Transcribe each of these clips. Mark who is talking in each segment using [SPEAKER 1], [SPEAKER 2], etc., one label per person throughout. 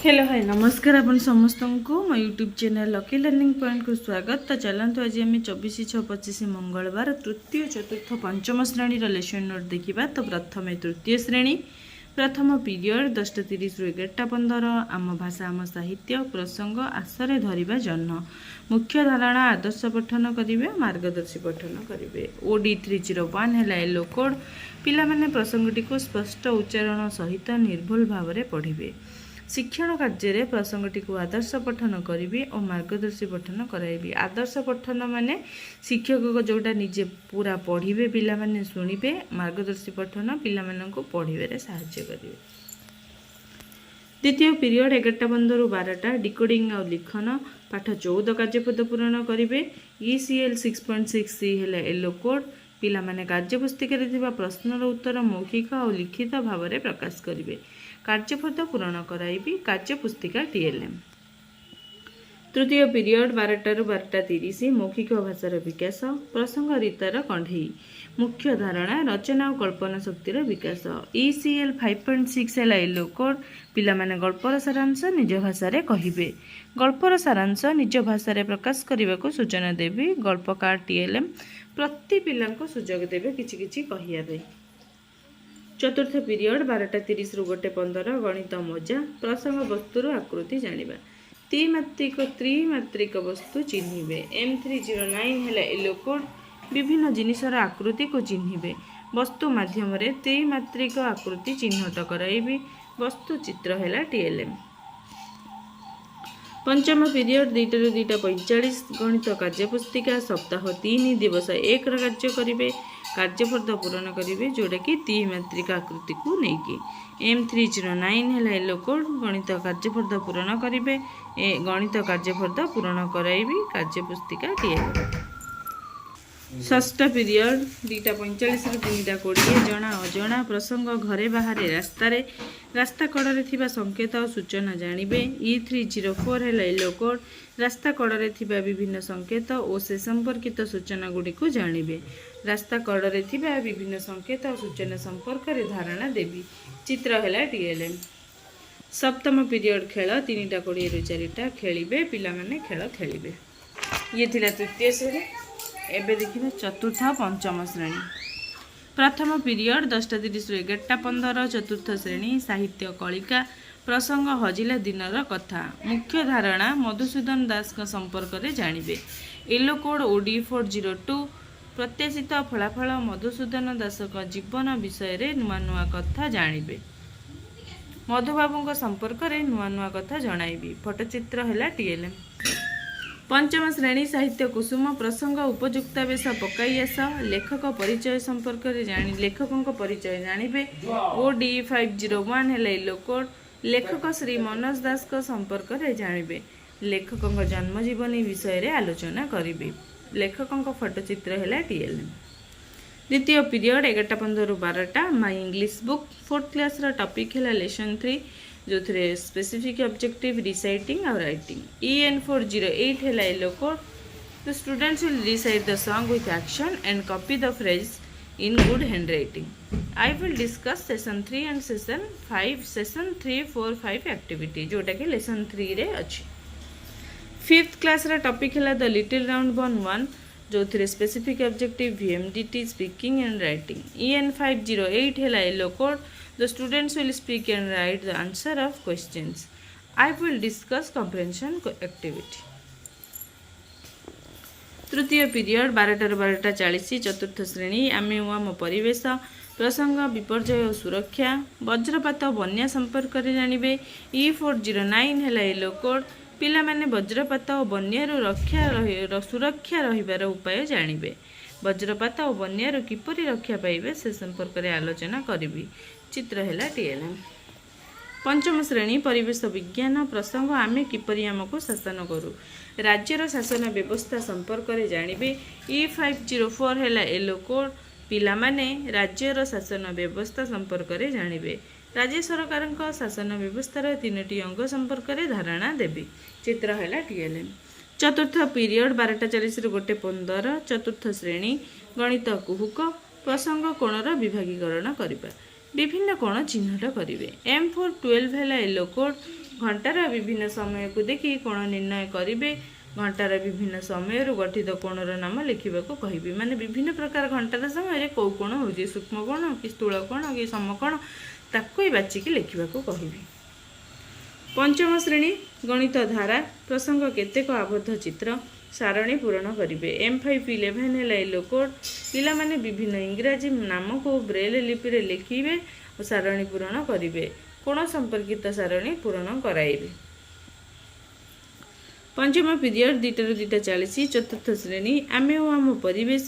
[SPEAKER 1] Hello hi नमस्कार अपन समस्त को मो YouTube channel lucky learning point को स्वागत। तो चलते आज आम 24/6/25 मंगलवार तृतीय चतुर्थ पंचम श्रेणी लेसन नोट देखा। तो प्रथम तृतीय श्रेणी प्रथम पीरियड 10:30 रु 11:15 आम भाषा आम साहित्य प्रसंग आसरे धरिबा जन्म मुख्य धारणा आदर्श पठन करेंगे मार्गदर्शी पठन करेंगे। OD 301 है येलो कोड पिला माने प्रसंगटी को स्पष्ट उच्चारण सहित निर्भुल भाव में पढ़े। शिक्षण कार्य प्रसंगटी को आदर्श पठन करी और मार्गदर्शी पठन कराइबी। आदर्श पठन माने शिक्षक को जोटा निजे पूरा पढ़े पिला माने शुणिबे। मार्गदर्शी पठन पिला माननको पढ़िबारे सहाय्य करिवे। द्वितीय पीरियड 11:15 रु 12 डिकोडिंग और लिखन पाठ 14 कार्यपद पूरण करेंगे। ECL 6.6C है येलो कोड पिला माने कार्यपुस्तिका प्रश्नर उत्तर मौखिक और लिखित भाव में प्रकाश करेंगे। कार्यपद पूरण कराइबी कार्यपुस्तिका TLM। तृतीय पीरियड 12 रु 12:30 मौखिक भाषार विकास प्रसंग रीतार कंढई मुख्य धारणा रचना और कल्पना शक्तिर विकास। ECL 5.6 है येलो कोड पिला माने गल्पर सारांश निज भाषा कहिबे। गल्पर सारांश निज भाषा प्रकाश करने को सूचना देवी। गल्पकार TLM प्रति पिला सुजोग देवे किछि किछि कहिया। चतुर्थ पीरियड 12:30 रु 1:15 गणित मजा प्रसंग वस्तुर आकृति जानिबा। त्रिमात्रिक वस्तु चिन्हिबे। M309 है येलो कोड विभिन्न जिनिसर आकृति को चिन्हिबे। वस्तु माध्यम रे त्रिमात्रिक आकृति चिन्हट कराइबी। वस्तु चित्र है TLM। पंचम पीरियड 2 रु 2:45 गणित कार्यपुस्तिका सप्ताह 3 दिवस 1 कार्य करेंगे। कार्यपद पूरण करेंगे जोटा कि त्रिमात्रिक आकृति को लेकिन। M309 है येलो कोड गणित कार्यपद पूरण करेंगे। गणित कार्यपद पूरण कराइबी कार्यपुस्तिका TLM। षष्ठ पीरियड 2:45 रु 3:20 जना अजना प्रसंग घरे बाहर रास्ता कड़े थिबा संकेत और सूचना जानिबे। E304 है येलो कोड रास्ता कड़े थिबा विभिन्न संकेत और से संपर्कित सूचना गुडी को जानिबे। रास्ता कड़े थिबा विभिन्न संकेत और सूचना संपर्क रे धारणा देवी। चित्र है TLM। सप्तम पीरियड खेल 3:20 रु 4 खेलिबे पिला माने खेल खेलिबे। ये थिला तृतीय श्रेणी। एबे देखिए चतुर्थ पंचम श्रेणी प्रथम पीरियड 10:30 रु 11:15 चतुर्थ श्रेणी साहित्य कलिका प्रसंग हजिला दिनर कथा मुख्य धारणा मधुसूदन दास का संपर्क में जानिबे। येलो कोड OD 402 प्रत्याशित फलाफल मधुसूदन दास का जीवन विषय रे नुआ नुआ कथा जानिबे। मधुबाबू संपर्क में नुआ नुआ कथा जणाइबी। फोटोचित्र है TLM। पंचम श्रेणी साहित्य कुसुम प्रसंग उपयुक्ता बेश पकाई आस लेखक परिचय संपर्क में लेखकों परिचय जानिबे। OD 501 है येलो कोड लेखक श्री मनोज दास को संपर्क में जानिबे। लेखकों जन्म जीवनी विषय रे आलोचना करिबे। लेखकों फोटोचित्र है TLM। द्वितीय पीरियड 11:15 रु 12 my English book 4th class topic है लेसन 3 जो थे स्पेसिफिक ऑब्जेक्टिव रिसाइटिंग और राइटिंग। EN 408 है yellow code the students will recite the song with action and copy the phrase in good handwriting. I will discuss session 3 and session 5 session 3 4 5 activity जोटा कि lesson 3 रे अच्छी। 5th class topic है the little round बन 1 जो थे specific objective VMDT speaking and writing. EN 508 है yellow code the students will speak and write the answer of questions. I will discuss comprehension activity. तृतीय period 12 रु 12:40 चतुर्थ श्रेणी आमे आम परिवेश प्रसंग विपर्यय और सुरक्षा वज्रपात बन्या संपर्क में जानिबे। E409 है येलो कोड पिला माने वज्रपात और बन्यारू सुरक्षा रहिबार उपाय जानिबे। वज्रपात और बन्यारू किपरि रक्षा पाइबे से संपर्क में आलोचना करिबी। चित्र है TLM। पंचम श्रेणी परिवेश विज्ञान प्रसंग आमे किपरि आमको शासन करू राज्यर शासन व्यवस्था संपर्क में जानिबे। E504 है येलो कोड पिला माने राज्यर शासन व्यवस्था संपर्क में जानिबे। राज्य सरकार शासन व्यवस्थार 3टी अंग संपर्क में धारणा देवी। चित्र है TLM। चतुर्थ पीरियड 12:40 रु 1:15 चतुर्थ श्रेणी गणित कुहुक प्रसंग कोणर विभागीकरण करबा। विभिन्न कोण चिन्हट करेंगे। M412 है येलो कोड घंटार विभिन्न समय को देखि कोण निर्णय करेंगे। घंटार विभिन्न समय गठित कोणर नाम लिखा कहि माने विभिन्न प्रकार घंटार समय कौ कोण हो सूक्ष्म कोण कि स्थूल कोण कि समकोण ताको बाचिकी लिखा कहि। पंचम श्रेणी गणित धारा प्रसंग केतेक आबद्ध चित्र सारणी पूरण करेंगे। M511 है येलो कोड पिला माने विभिन्न इंग्राजी नाम को ब्रेल लिपि लिखिबे और सारणी पूरण करेंगे। कोण संपर्कित सारणी पूरण कराइबे। पंचम पीरियड 2:40 चतुर्थ श्रेणी आमे और आम परिवेश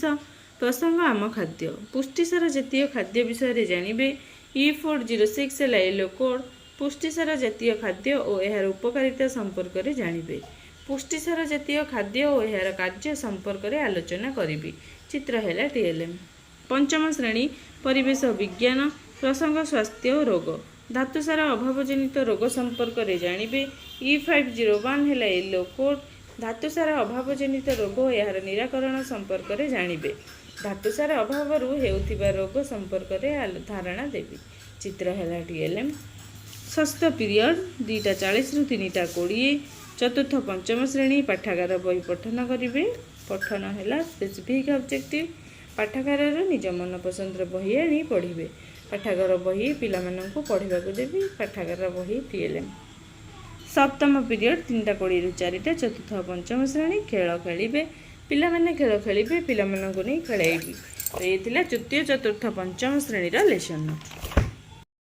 [SPEAKER 1] प्रसंग आम खाद्य पुष्टिसार जातीय खाद्य विषय जानिबे। E406 है येलो कोड पुष्टिसार जातीय खाद्य और यार उपकारिता संपर्क में जानिबे। पुष्टिसार जातीय खाद्य और यार कार्य संपर्क में आलोचना करिबे। चित्र है TLM। पंचम श्रेणी परिवेश विज्ञान प्रसंग स्वास्थ्य और रोग धातुसार अभावजनित रोग संपर्क में जानिबे। E501 है येलो कोड धातुसार अभावजनित रोग और यार निराकरण संपर्क में जानिबे। धातुसार अभाव हेउथिबा रोग संपर्क में धारणा देबी। चित्र है TLM। षष्ठ पीरियड 2:40 रु 3:20 चतुर्थ पंचम श्रेणी पाठागार बही पठन करेंगे। पठन है स्पेसिफिक ऑब्जेक्टिव पाठागार निज मन पसंद बही आनी पढ़े। पाठागार बही पिला पढ़ा देवी। पाठागार बही TLM। सप्तम पीरियड 3:20 रु 4 चतुर्थ पंचम श्रेणी खेल खेलिबे पिला माने खेल खेलिबे पिला मानकु नहीं खेलाइबी। तो ये तृतीय चतुर्थ पंचम श्रेणी लेसन।